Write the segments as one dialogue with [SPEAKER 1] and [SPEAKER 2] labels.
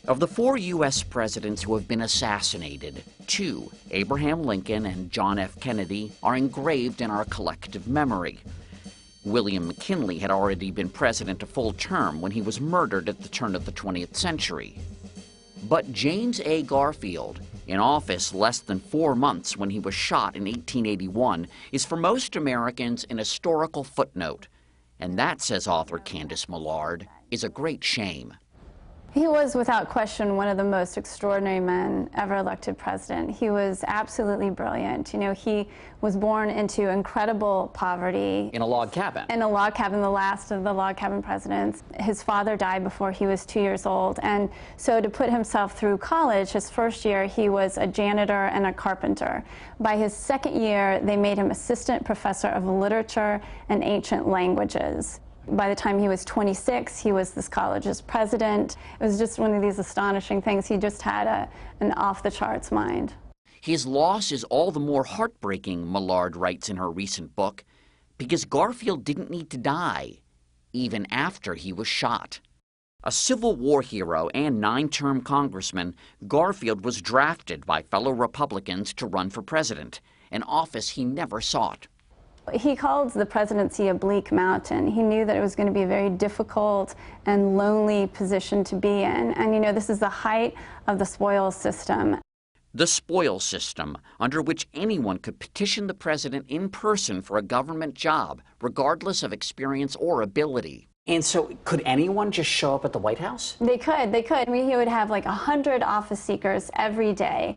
[SPEAKER 1] Of the 4 U.S. presidents who have been assassinated, 2, Abraham Lincoln and John F. Kennedy, are engraved in our collective memory. William McKinley had already been president a full term when he was murdered at the turn of the 20th century. But James A. Garfield, in office less than 4 months when he was shot in 1881, is for most Americans an historical footnote. And that, says author Candace Millard, is a great shame.
[SPEAKER 2] He was, without question, one of the most extraordinary men ever elected president. He was absolutely brilliant. You know, he was born into incredible poverty.
[SPEAKER 1] In a log cabin.
[SPEAKER 2] In a log cabin, the last of the log cabin presidents. His father died before he was 2 years old, and so to put himself through college, his first year, he was a janitor and a carpenter. By his second year, they made him assistant professor of literature and ancient languages. By the time he was 26, he was this college's president. It was just one of these astonishing things. He just had an off-the-charts mind.
[SPEAKER 1] His loss is all the more heartbreaking, Millard writes in her recent book, because Garfield didn't need to die, even after he was shot. A Civil War hero and 9-term congressman, Garfield was drafted by fellow Republicans to run for president, an office he never sought.
[SPEAKER 2] He called the presidency a bleak mountain. He knew that it was going to be a very difficult and lonely position to be in. And, you know, this is the height of the spoils system.
[SPEAKER 1] The spoils system, under which anyone could petition the president in person for a government job, regardless of experience or ability. And so, could anyone just show up at the White House?
[SPEAKER 2] They could. I mean, he would have like 100 office seekers every day.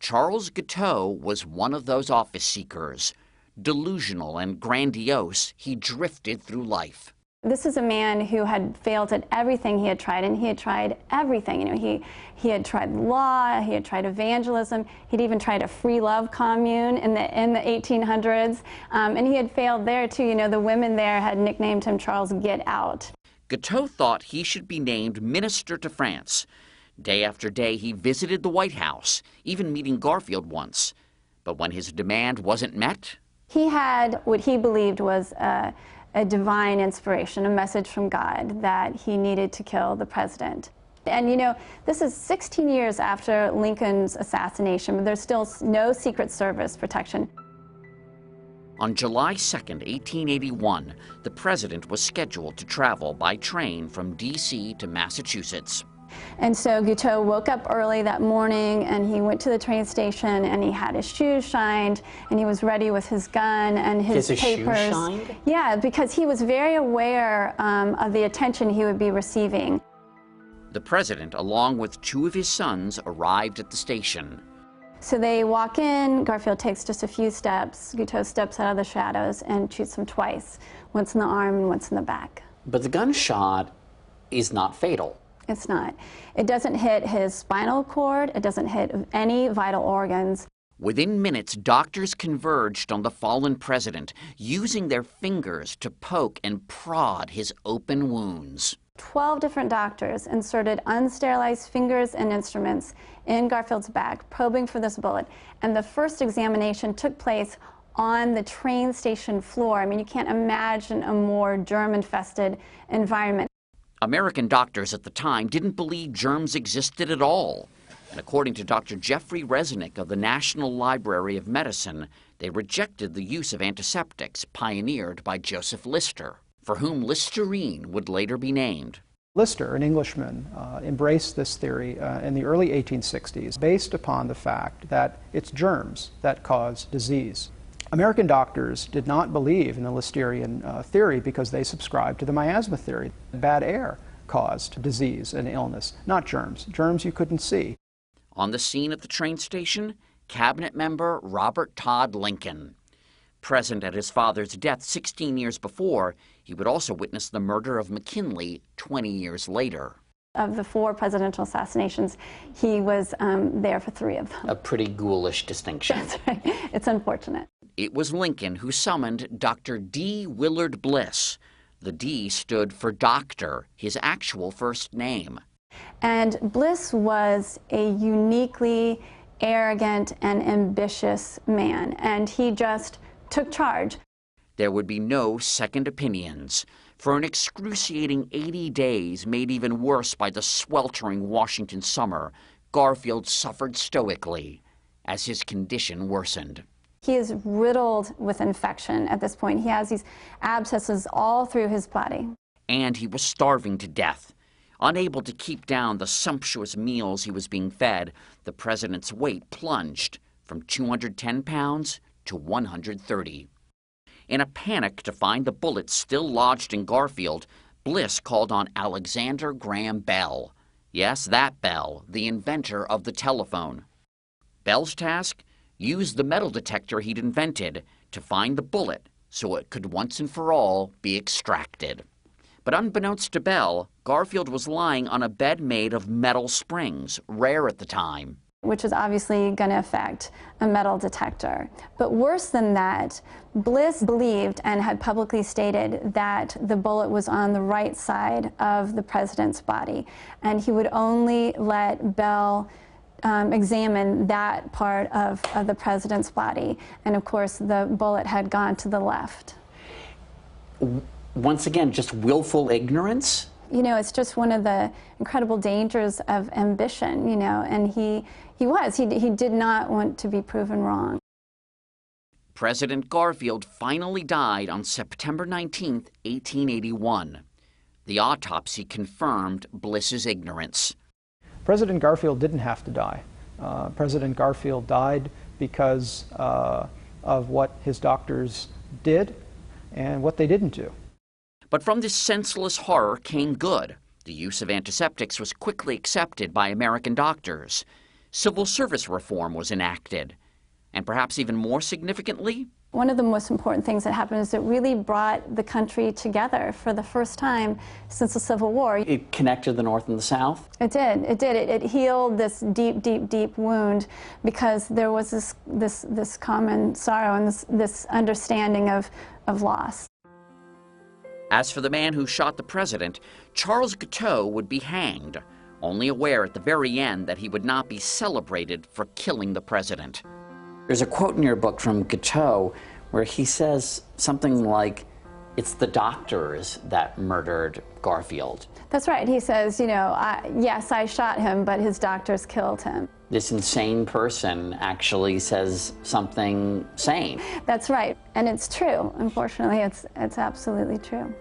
[SPEAKER 1] Charles Guiteau was one of those office seekers. Delusional and grandiose, he drifted through life.
[SPEAKER 2] This is a man who had failed at everything he had tried, and he had tried everything. You know, he had tried law, he had tried evangelism, he'd even tried a free love commune in the 1800s, and he had failed there too. You know, the women there had nicknamed him Charles Get Out.
[SPEAKER 1] Guiteau thought he should be named Minister to France. Day after day, he visited the White House, even meeting Garfield once. But when his demand wasn't met,
[SPEAKER 2] he had what he believed was a divine inspiration, a message from God that he needed to kill the president. And you know, this is 16 years after Lincoln's assassination, but there's still no Secret Service protection.
[SPEAKER 1] On July 2nd, 1881, the president was scheduled to travel by train from D.C. to Massachusetts.
[SPEAKER 2] And so Guiteau woke up early that morning, and he went to the train station, and he had his shoes shined, and he was ready with his gun and his papers.
[SPEAKER 1] Shoes shined?
[SPEAKER 2] Yeah, because he was very aware of the attention he would be receiving.
[SPEAKER 1] The president, along with 2 of his sons, arrived at the station.
[SPEAKER 2] So they walk in, Garfield takes just a few steps, Guiteau steps out of the shadows and shoots him twice, once in the arm and once in the back.
[SPEAKER 1] But the gunshot is not fatal.
[SPEAKER 2] It's not. It doesn't hit his spinal cord. It doesn't hit any vital organs.
[SPEAKER 1] Within minutes, doctors converged on the fallen president, using their fingers to poke and prod his open wounds.
[SPEAKER 2] 12 different doctors inserted unsterilized fingers and instruments in Garfield's back, probing for this bullet. And the first examination took place on the train station floor. I mean, you can't imagine a more germ-infested environment.
[SPEAKER 1] American doctors at the time didn't believe germs existed at all. And according to Dr. Jeffrey Resnick of the National Library of Medicine, they rejected the use of antiseptics pioneered by Joseph Lister, for whom Listerine would later be named.
[SPEAKER 3] Lister, an Englishman, embraced this theory in the early 1860s based upon the fact that it's germs that cause disease. American doctors did not believe in the Listerian theory because they subscribed to the miasma theory. Bad air caused disease and illness, not germs. Germs you couldn't see.
[SPEAKER 1] On the scene at the train station, cabinet member Robert Todd Lincoln. Present at his father's death 16 years before, he would also witness the murder of McKinley 20 years later.
[SPEAKER 2] Of the 4 presidential assassinations, he was there for 3 of them.
[SPEAKER 1] A pretty ghoulish distinction.
[SPEAKER 2] That's right. It's unfortunate.
[SPEAKER 1] It was Lincoln who summoned Dr. D. Willard Bliss. The D stood for doctor, his actual first name.
[SPEAKER 2] And Bliss was a uniquely arrogant and ambitious man, and he just took charge.
[SPEAKER 1] There would be no second opinions. For an excruciating 80 days, made even worse by the sweltering Washington summer, Garfield suffered stoically as his condition worsened.
[SPEAKER 2] He is riddled with infection at this point. He has these abscesses all through his body.
[SPEAKER 1] And he was starving to death. Unable to keep down the sumptuous meals he was being fed, the president's weight plunged from 210 pounds to 130. In a panic to find the bullet still lodged in Garfield, Bliss called on Alexander Graham Bell. Yes, that Bell, the inventor of the telephone. Bell's task? Use the metal detector he'd invented to find the bullet so it could once and for all be extracted. But unbeknownst to Bell, Garfield was lying on a bed made of metal springs, rare at the time.
[SPEAKER 2] Which is obviously going to affect a metal detector. But worse than that, Bliss believed and had publicly stated that the bullet was on the right side of the president's body, and he would only let Bell examine that part of the president's body. And of course, the bullet had gone to the left.
[SPEAKER 1] Once again, just willful ignorance?
[SPEAKER 2] You know, it's just one of the incredible dangers of ambition, you know, and he did not want to be proven wrong.
[SPEAKER 1] President Garfield finally died on September 19, 1881. The autopsy confirmed Bliss's ignorance.
[SPEAKER 3] President Garfield didn't have to die. President Garfield died because of what his doctors did and what they didn't do.
[SPEAKER 1] But from this senseless horror came good. The use of antiseptics was quickly accepted by American doctors. Civil service reform was enacted. And perhaps even more significantly,
[SPEAKER 2] one of the most important things that happened is it really brought the country together for the first time since the Civil War.
[SPEAKER 1] It connected the North and the South?
[SPEAKER 2] It did. It did. It healed this deep, deep, deep wound because there was this common sorrow and this understanding of loss.
[SPEAKER 1] As for the man who shot the president, Charles Guiteau would be hanged, only aware at the very end that he would not be celebrated for killing the president. There's a quote in your book from Guiteau where he says something like, "It's the doctors that murdered Garfield."
[SPEAKER 2] That's right. He says, you know, yes, I shot him, but his doctors killed him.
[SPEAKER 1] This insane person actually says something sane.
[SPEAKER 2] That's right. And it's true. Unfortunately, it's absolutely true.